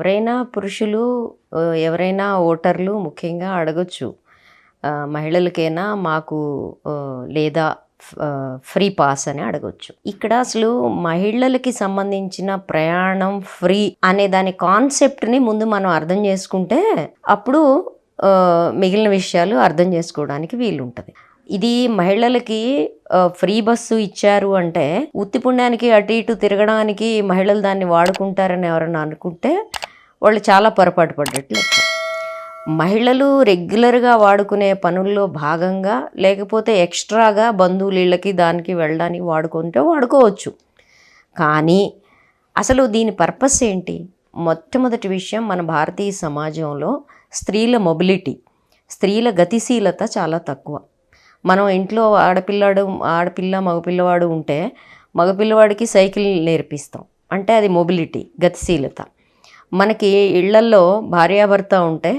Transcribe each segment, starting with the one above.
ఎవరైనా పురుషులు ఎవరైనా ఓటర్లు ముఖ్యంగా అడగొచ్చు. మహిళలకైనా మాకు లేదా ఫ్రీ పాస్ అని అడగొచ్చు. ఇక్కడ అసలు మహిళలకి సంబంధించిన ప్రయాణం ఫ్రీ అనే దాని కాన్సెప్ట్ని ముందు మనం అర్థం చేసుకుంటే అప్పుడు మిగిలిన విషయాలు అర్థం చేసుకోవడానికి వీలుంటుంది. ఇది మహిళలకి ఫ్రీ బస్సు ఇచ్చారు అంటే ఉత్తి పుణ్యానికి అటు ఇటు తిరగడానికి మహిళలు దాన్ని వాడుకుంటారని ఎవరన్నా అనుకుంటే వాళ్ళు చాలా పొరపాటు పడ్డట్లు. మహిళలు రెగ్యులర్గా వాడుకునే పనుల్లో భాగంగా లేకపోతే ఎక్స్ట్రాగా బంధువులకి దానికి వెళ్ళడానికి వాడుకుంటే వాడుకోవచ్చు. కానీ అసలు దీని పర్పస్ ఏంటి? మొట్టమొదటి విషయం, మన భారతీయ సమాజంలో స్త్రీల మొబిలిటీ, స్త్రీల గతిశీలత చాలా తక్కువ. మనం ఇంట్లో ఆడపిల్ల మగపిల్లవాడు ఉంటే మగపిల్లవాడికి సైకిల్ నేర్పిస్తాం, అంటే అది మొబిలిటీ, గతిశీలత. మనకి ఇళ్లల్లో భార్యాభర్త ఉంటే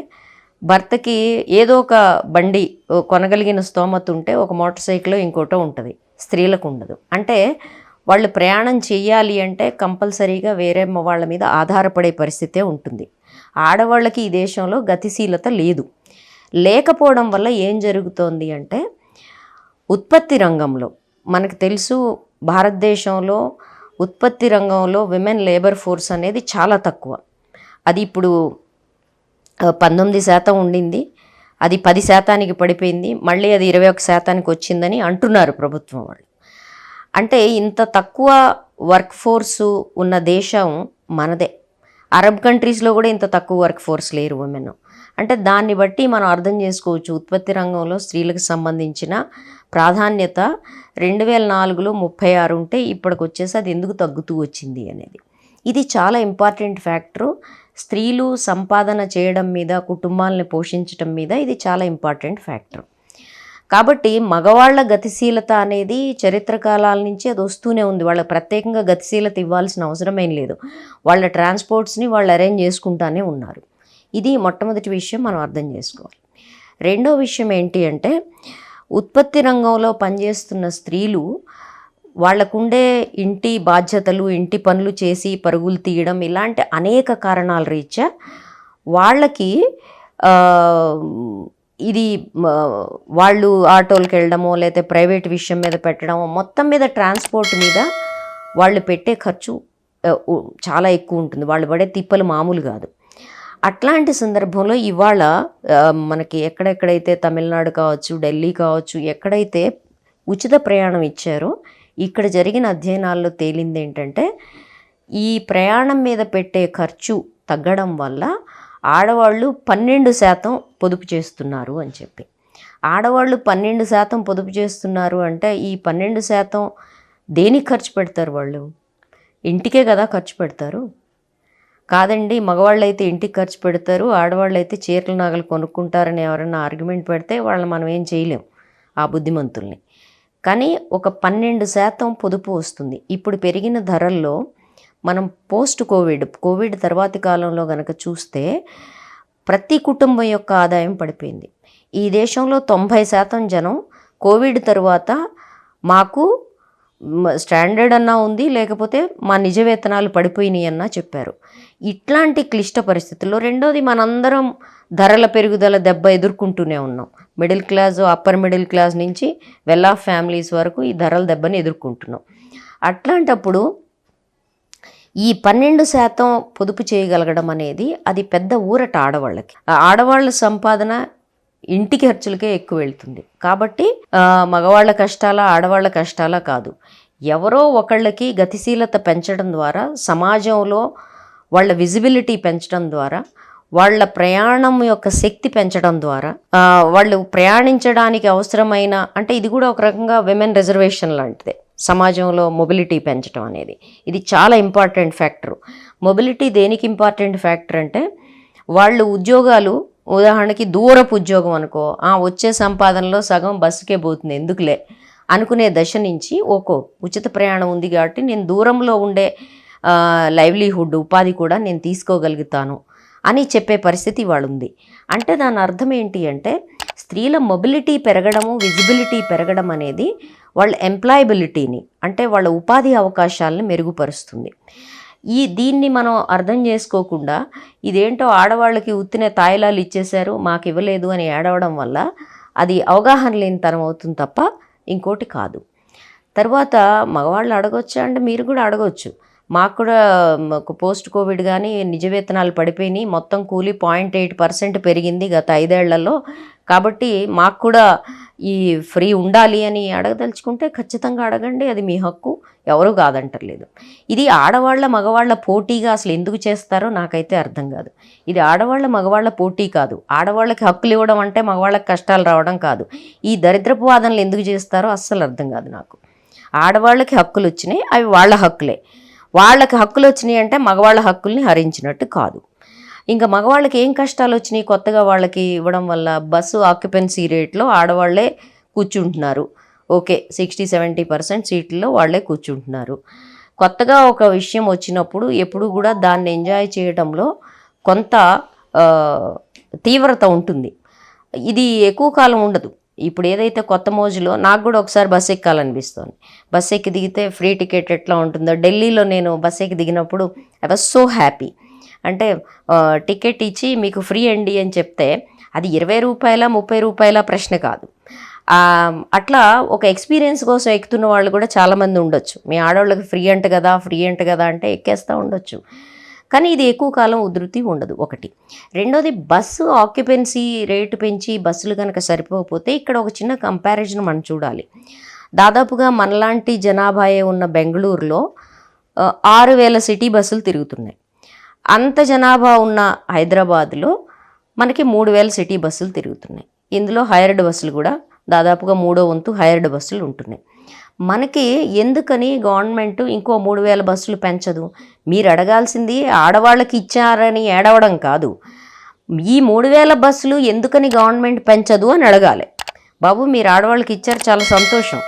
భర్తకి ఏదో ఒక బండి కొనగలిగిన స్తోమత ఉంటే ఒక మోటార్ సైకిల్ ఇంకోటో ఉంటుంది, స్త్రీలకు ఉండదు. అంటే వాళ్ళు ప్రయాణం చేయాలి అంటే కంపల్సరీగా వేరే వాళ్ళ మీద ఆధారపడే పరిస్థితే ఉంటుంది. ఆడవాళ్ళకి ఈ దేశంలో గతిశీలత లేదు. లేకపోవడం వల్ల ఏం జరుగుతోంది అంటే ఉత్పత్తి రంగంలో మనకు తెలుసు, భారతదేశంలో ఉత్పత్తి రంగంలో విమెన్ లేబర్ ఫోర్స్ అనేది చాలా తక్కువ. అది ఇప్పుడు 19% ఉండింది, అది 10% పడిపోయింది, మళ్ళీ అది 21% వచ్చిందని అంటున్నారు ప్రభుత్వం వాళ్ళు. అంటే ఇంత తక్కువ వర్క్ ఫోర్సు ఉన్న దేశం మనదే. అరబ్ కంట్రీస్లో కూడా ఇంత తక్కువ వర్క్ ఫోర్స్ లేరు ఉమెన్. అంటే దాన్ని బట్టి మనం అర్థం చేసుకోవచ్చు ఉత్పత్తి రంగంలో స్త్రీలకు సంబంధించిన ప్రాధాన్యత 2004లో 36 ఉంటే ఇప్పటికి వచ్చేసి అది ఎందుకు తగ్గుతూ వచ్చింది అనేది. ఇది చాలా ఇంపార్టెంట్ ఫ్యాక్టరు. స్త్రీలు సంపాదన చేయడం మీద, కుటుంబాలను పోషించడం మీద ఇది చాలా ఇంపార్టెంట్ ఫ్యాక్టర్. కాబట్టి మగవాళ్ళ గతిశీలత అనేది చరిత్ర కాలాల నుంచి అది వస్తూనే ఉంది. వాళ్ళకి ప్రత్యేకంగా గతిశీలత ఇవ్వాల్సిన అవసరమేం లేదు. వాళ్ళ ట్రాన్స్పోర్ట్స్ని వాళ్ళు అరేంజ్ చేసుకుంటానే ఉన్నారు. ఇది మొట్టమొదటి విషయం మనం అర్థం చేసుకోవాలి. రెండో విషయం ఏంటి అంటే ఉత్పత్తి రంగంలో పనిచేస్తున్న స్త్రీలు వాళ్ళకుండే ఇంటి బాధ్యతలు, ఇంటి పనులు చేసి పరుగులు తీయడం, ఇలాంటి అనేక కారణాల రీత్యా వాళ్ళకి ఇది వాళ్ళు ఆటోలకు వెళ్ళడమో లేకపోతే ప్రైవేట్ విషయం మీద పెట్టడమో, మొత్తం మీద ట్రాన్స్పోర్ట్ మీద వాళ్ళు పెట్టే ఖర్చు చాలా ఎక్కువ ఉంటుంది. వాళ్ళు పడే తిప్పలు మామూలు కాదు. అట్లాంటి సందర్భంలో ఇవాళ మనకి ఎక్కడెక్కడైతే తమిళనాడు కావచ్చు, ఢిల్లీ కావచ్చు, ఎక్కడైతే ఉచిత ప్రయాణం ఇచ్చారో ఇక్కడ జరిగిన అధ్యయనాల్లో తేలింది ఏంటంటే ఈ ప్రయాణం మీద పెట్టే ఖర్చు తగ్గడం వల్ల ఆడవాళ్ళు 12% పొదుపు చేస్తున్నారు అని చెప్పి. ఆడవాళ్ళు 12% పొదుపు చేస్తున్నారు అంటే ఈ 12% దేనికి ఖర్చు పెడతారు? వాళ్ళు ఇంటికే కదా ఖర్చు పెడతారు. కాదండి, మగవాళ్ళు అయితే ఇంటికి ఖర్చు పెడతారు, ఆడవాళ్ళు అయితే చీరలు నగలు కొనుక్కుంటారని ఎవరైనా ఆర్గ్యుమెంట్ పెడితే వాళ్ళని మనం ఏం చేయలేం, ఆ బుద్ధిమంతుల్ని. కానీ ఒక 12% పొదుపు వస్తుంది. ఇప్పుడు పెరిగిన ధరల్లో మనం కోవిడ్ తర్వాతి కాలంలో కనుక చూస్తే ప్రతి కుటుంబం యొక్క ఆదాయం పడిపోయింది. ఈ దేశంలో 90% జనం కోవిడ్ తర్వాత మాకు స్టాండర్డ్ అన్నా ఉంది, లేకపోతే మా నిజ వేతనాలు పడిపోయినాయి అన్నా చెప్పారు. ఇట్లాంటి క్లిష్ట పరిస్థితుల్లో రెండోది మనందరం ధరల పెరుగుదల దెబ్బ ఎదుర్కొంటూనే ఉన్నాం. Middle class, upper middle class నుంచి వెల్ ఆఫ్ ఫ్యామిలీస్ వరకు ఈ ధరల దెబ్బని ఎదుర్కొంటున్నాం. అట్లాంటప్పుడు ఈ 12% పొదుపు చేయగలగడం అనేది అది పెద్ద ఊరట ఆడవాళ్ళకి. ఆడవాళ్ళ సంపాదన ఇంటి ఖర్చులకే ఎక్కువ వెళ్తుంది. కాబట్టి మగవాళ్ళ కష్టాలా ఆడవాళ్ళ కష్టాలా కాదు, ఎవరో ఒకళ్ళకి గతిశీలత పెంచడం ద్వారా, సమాజంలో వాళ్ళ విజిబిలిటీ పెంచడం ద్వారా, వాళ్ళ ప్రయాణం యొక్క శక్తి పెంచడం ద్వారా, వాళ్ళు ప్రయాణించడానికి అవసరమైన, అంటే ఇది కూడా ఒక రకంగా విమెన్ రిజర్వేషన్ లాంటిదే, సమాజంలో మొబిలిటీ పెంచడం అనేది. ఇది చాలా ఇంపార్టెంట్ ఫ్యాక్టర్. మొబిలిటీ దేనికి ఇంపార్టెంట్ ఫ్యాక్టర్ అంటే వాళ్ళు ఉద్యోగాలు, ఉదాహరణకి దూరపు ఉద్యోగం అనుకో, వచ్చే సంపాదనలో సగం బస్సుకే పోతుంది ఎందుకులే అనుకునే దశ నుంచి ఉచిత ప్రయాణం ఉంది కాబట్టి నేను దూరంలో ఉండే లైవ్లీహుడ్, ఉపాధి కూడా నేను తీసుకోగలుగుతాను అని చెప్పే పరిస్థితి వాళ్ళు ఉంది. అంటే దాని అర్థం ఏంటి అంటే స్త్రీల మొబిలిటీ పెరగడము, విజిబిలిటీ పెరగడం అనేది వాళ్ళ ఎంప్లాయబిలిటీని, అంటే వాళ్ళ ఉపాధి అవకాశాలను మెరుగుపరుస్తుంది. దీన్ని మనం అర్థం చేసుకోకుండా ఇదేంటో ఆడవాళ్ళకి ఉత్తినే తాయిలాలు ఇచ్చేశారు మాకు ఇవ్వలేదు అని ఏడవడం వల్ల అది అవగాహన లేనితనం అవుతుంది తప్ప ఇంకోటి కాదు. తర్వాత మగవాళ్ళు అడగొచ్చా అంటే మీరు కూడా అడగొచ్చు. మాకు కూడా పోస్ట్ కోవిడ్ కానీ నిజ వేతనాలు పడిపోయినాయి, మొత్తం కూలీ 0.8% పెరిగింది గత 5 ఏళ్లలో, కాబట్టి మాకు కూడా ఈ ఫ్రీ ఉండాలి అని అడగదలుచుకుంటే ఖచ్చితంగా అడగండి, అది మీ హక్కు, ఎవరు కాదంటలేదు. ఇది ఆడవాళ్ళ మగవాళ్ళ పోటీగా అసలు ఎందుకు చేస్తారో నాకైతే అర్థం కాదు. ఇది ఆడవాళ్ళ మగవాళ్ళ పోటీ కాదు. ఆడవాళ్ళకి హక్కులు ఇవ్వడం అంటే మగవాళ్ళకి కష్టాలు రావడం కాదు. ఈ దరిద్రపు వాదనలు ఎందుకు చేస్తారో అస్సలు అర్థం కాదు నాకు. ఆడవాళ్ళకి హక్కులు వచ్చినాయి, అవి వాళ్ళ హక్కులే. వాళ్ళకి హక్కులు వచ్చినాయి అంటే మగవాళ్ళ హక్కుల్ని హరించినట్టు కాదు. ఇంకా మగవాళ్ళకి ఏం కష్టాలు వచ్చినాయి కొత్తగా వాళ్ళకి ఇవ్వడం వల్ల? బస్సు ఆక్యుపెన్సీ రేట్లో ఆడవాళ్లే కూర్చుంటున్నారు. ఓకే, 60-70% సీట్లలో వాళ్ళే కూర్చుంటున్నారు. కొత్తగా ఒక విషయం వచ్చినప్పుడు ఎప్పుడు కూడా దాన్ని ఎంజాయ్ చేయడంలో కొంత తీవ్రత ఉంటుంది. ఇది ఎక్కువ కాలం ఉండదు. ఇప్పుడు ఏదైతే కొత్త మోజులో నాకు కూడా ఒకసారి బస్సు ఎక్కాలనిపిస్తుంది. బస్సు ఎక్కి దిగితే ఫ్రీ టికెట్ ఎట్లా ఉంటుందో, ఢిల్లీలో నేను బస్సు ఎక్కి దిగినప్పుడు ఐ వాజ్ సో హ్యాపీ. అంటే టికెట్ ఇచ్చి మీకు ఫ్రీ అండి అని చెప్తే అది 20 రూపాయల 30 రూపాయల ప్రశ్న కాదు. అట్లా ఒక ఎక్స్పీరియన్స్ కోసం ఎక్కుతున్న వాళ్ళు కూడా చాలామంది ఉండొచ్చు. మీ ఆడవాళ్ళకి ఫ్రీ అంట కదా అంటే ఎక్కేస్తూ ఉండొచ్చు. కానీ ఇది ఎక్కువ కాలం ఉధృతి ఉండదు, ఒకటి. రెండోది, బస్సు ఆక్యుపెన్సీ రేటు పెంచి బస్సులు కనుక సరిపోకపోతే ఇక్కడ ఒక చిన్న కంపారిజన్ మనం చూడాలి. దాదాపుగా మనలాంటి జనాభాయే ఉన్న బెంగళూరులో 6,000 సిటీ బస్సులు తిరుగుతున్నాయి. అంత జనాభా ఉన్న హైదరాబాద్లో మనకి 3,000 సిటీ బస్సులు తిరుగుతున్నాయి. ఇందులో హైర్డ్ బస్సులు కూడా దాదాపుగా 3వ వంతు హైర్డ్ బస్సులు ఉంటున్నాయి. మనకి ఎందుకని గవర్నమెంట్ ఇంకో 3,000 బస్సులు పెంచదు? మీరు అడగాల్సింది ఆడవాళ్ళకి ఇచ్చారని ఏడవడం కాదు, ఈ 3,000 బస్సులు ఎందుకని గవర్నమెంట్ పెంచదు అని అడగాలి. బాబు, మీరు ఆడవాళ్ళకి ఇచ్చారు, చాలా సంతోషం,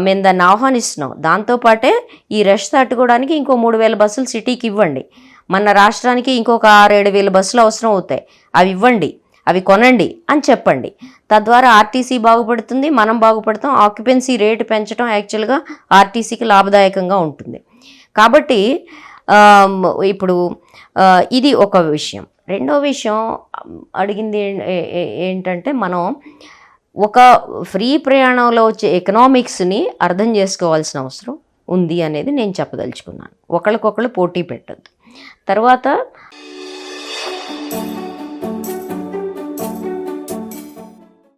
మేము దాన్ని ఆహ్వానిస్తున్నాం. దాంతోపాటే ఈ రష్ తట్టుకోవడానికి ఇంకో 3,000 బస్సులు సిటీకి ఇవ్వండి. మన రాష్ట్రానికి ఇంకొక 6,000-7,000 బస్సులు అవసరం అవుతాయి, అవి ఇవ్వండి, అవి కొనండి అని చెప్పండి. తద్వారా ఆర్టీసీ బాగుపడుతుంది, మనం బాగుపడతాం. ఆక్యుపెన్సీ రేటు పెంచడం యాక్చువల్గా ఆర్టీసీకి లాభదాయకంగా ఉంటుంది. కాబట్టి ఇప్పుడు ఇది ఒక విషయం. రెండో విషయం అడిగింది ఏంటంటే, మనం ఒక ఫ్రీ ప్రయాణంలో వచ్చే ఎకనామిక్స్ని అర్థం చేసుకోవాల్సిన అవసరం ఉంది అనేది నేను చెప్పదలుచుకున్నాను. ఒకళ్ళకొకళ్ళు పోటీ పెట్టద్దు. తర్వాత